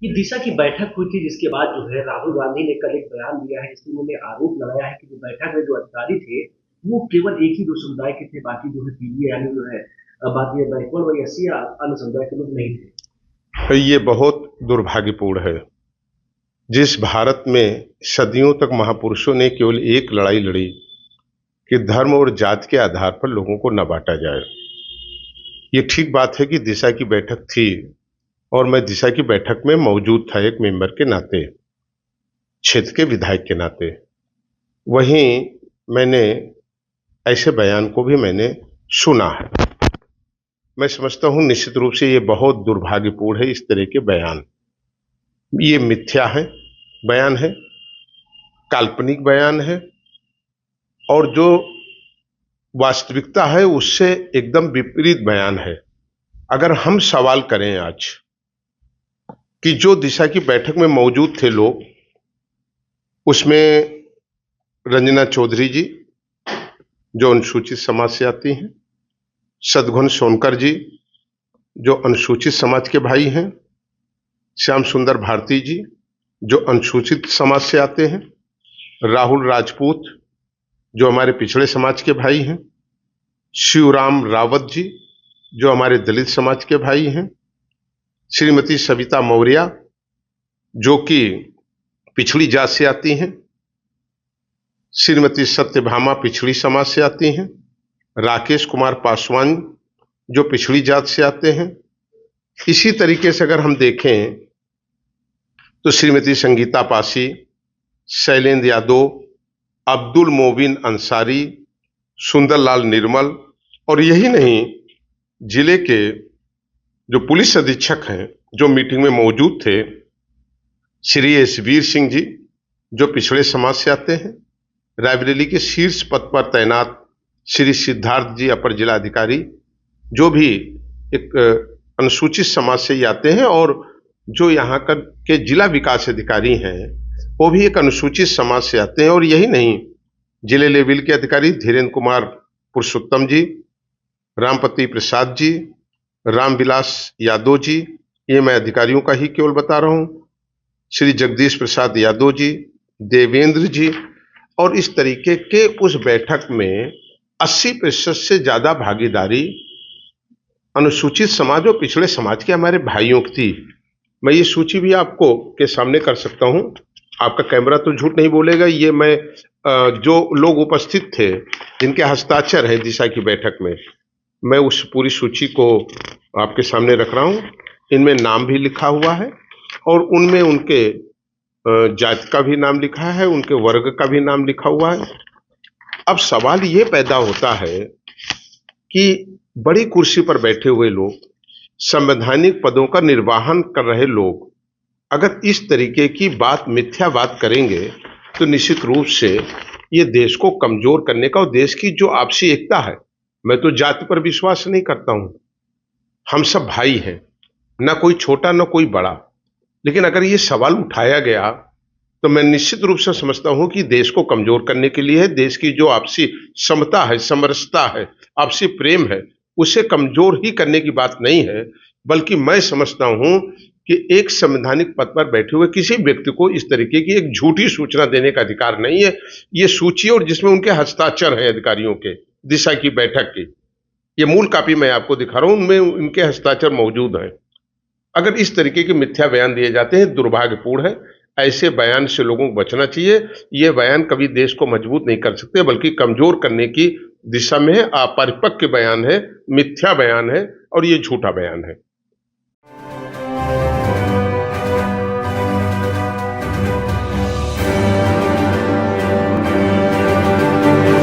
ये दिशा की बैठक हुई थी जिसके बाद जो है राहुल गांधी ने कल एक बयान दिया है जिसमें उन्होंने आरोप लगाया है कि जो बैठक में जो अधिकारी थे वो केवल एक ही दो समुदाय के थे, बाकी जो है पीलिए यानी जो है बाकी बैकवर्ड व एससी या अन्य समुदाय के लोग नहीं थे। ये बहुत दुर्भाग्यपूर्ण है। जिस भारत में सदियों तक महापुरुषों ने केवल एक लड़ाई लड़ी कि धर्म और जाति के आधार पर लोगों को न बांटा जाए। ये ठीक बात है कि दिशा की बैठक थी और मैं दिशा की बैठक में मौजूद था एक मेंबर के नाते, क्षेत्र के विधायक के नाते। वहीं मैंने ऐसे बयान को भी मैंने सुना है। मैं समझता हूं निश्चित रूप से ये बहुत दुर्भाग्यपूर्ण है। इस तरह के बयान ये मिथ्या है, बयान है, काल्पनिक बयान है और जो वास्तविकता है उससे एकदम विपरीत बयान है। अगर हम सवाल करें आज कि जो दिशा की बैठक में मौजूद थे लोग, उसमें रंजना चौधरी जी जो अनुसूचित समाज से आती हैं, सद्गुण सोनकर जी जो अनुसूचित समाज के भाई हैं, श्याम सुंदर भारती जी जो अनुसूचित समाज से आते हैं, राहुल राजपूत जो हमारे पिछड़े समाज के भाई हैं, शिवराम रावत जी जो हमारे दलित समाज के भाई हैं, श्रीमती सविता मौर्य जो कि पिछड़ी जात से आती हैं, श्रीमती सत्यभामा पिछड़ी समाज से आती हैं, राकेश कुमार पासवान जो पिछड़ी जात से आते हैं। इसी तरीके से अगर हम देखें तो श्रीमती संगीता पासी, शैलेंद्र यादव, अब्दुल मोबिन अंसारी, सुंदरलाल निर्मल और यही नहीं, जिले के जो पुलिस अधीक्षक हैं जो मीटिंग में मौजूद थे, श्री एस वीर सिंह जी जो पिछड़े समाज से आते हैं, रायबरेली के शीर्ष पद पर तैनात श्री सिद्धार्थ जी अपर जिला अधिकारी जो भी एक अनुसूचित समाज से ही आते हैं, और जो यहाँ के जिला विकास अधिकारी हैं वो भी एक अनुसूचित समाज से आते हैं। और यही नहीं, जिले लेवल के अधिकारी धीरेन्द्र कुमार पुरुषोत्तम जी, रामपति प्रसाद जी, रामविलास यादव जी, ये मैं अधिकारियों का ही केवल बता रहा हूं, श्री जगदीश प्रसाद यादव जी, देवेंद्र जी, और इस तरीके के उस बैठक में 80% से ज्यादा भागीदारी अनुसूचित समाज और पिछड़े समाज के हमारे भाइयों की थी। मैं ये सूची भी आपको के सामने कर सकता हूं, आपका कैमरा तो झूठ नहीं बोलेगा। ये मैं जो लोग उपस्थित थे जिनके हस्ताक्षर हैं दिशा की बैठक में, मैं उस पूरी सूची को आपके सामने रख रहा हूं। इनमें नाम भी लिखा हुआ है और उनमें उनके जाति का भी नाम लिखा है, उनके वर्ग का भी नाम लिखा हुआ है। अब सवाल ये पैदा होता है कि बड़ी कुर्सी पर बैठे हुए लोग, संवैधानिक पदों का निर्वहन कर रहे लोग अगर इस तरीके की बात, मिथ्या बात करेंगे तो निश्चित रूप से ये देश को कमजोर करने का, और देश की जो आपसी एकता है, मैं तो जाति पर विश्वास नहीं करता हूं, हम सब भाई हैं, ना कोई छोटा ना कोई बड़ा। लेकिन अगर ये सवाल उठाया गया तो मैं निश्चित रूप से समझता हूं कि देश को कमजोर करने के लिए है। देश की जो आपसी समता है, समरसता है, आपसी प्रेम है, उसे कमजोर ही करने की बात नहीं है, बल्कि मैं समझता हूं कि एक संवैधानिक पद पर बैठे हुए किसी व्यक्ति को इस तरीके की एक झूठी सूचना देने का अधिकार नहीं है। ये सूची और जिसमें उनके हस्ताक्षर हैं अधिकारियों के, दिशा की बैठक की, ये मूल कॉपी मैं आपको दिखा रहा हूं, उनमें उनके हस्ताक्षर मौजूद हैं। अगर इस तरीके के मिथ्या बयान दिए जाते हैं, दुर्भाग्यपूर्ण है। ऐसे बयान से लोगों को बचना चाहिए। ये बयान कभी देश को मजबूत नहीं कर सकते, बल्कि कमजोर करने की दिशा में है। अपरिपक्व बयान है, मिथ्या बयान है और ये झूठा बयान है।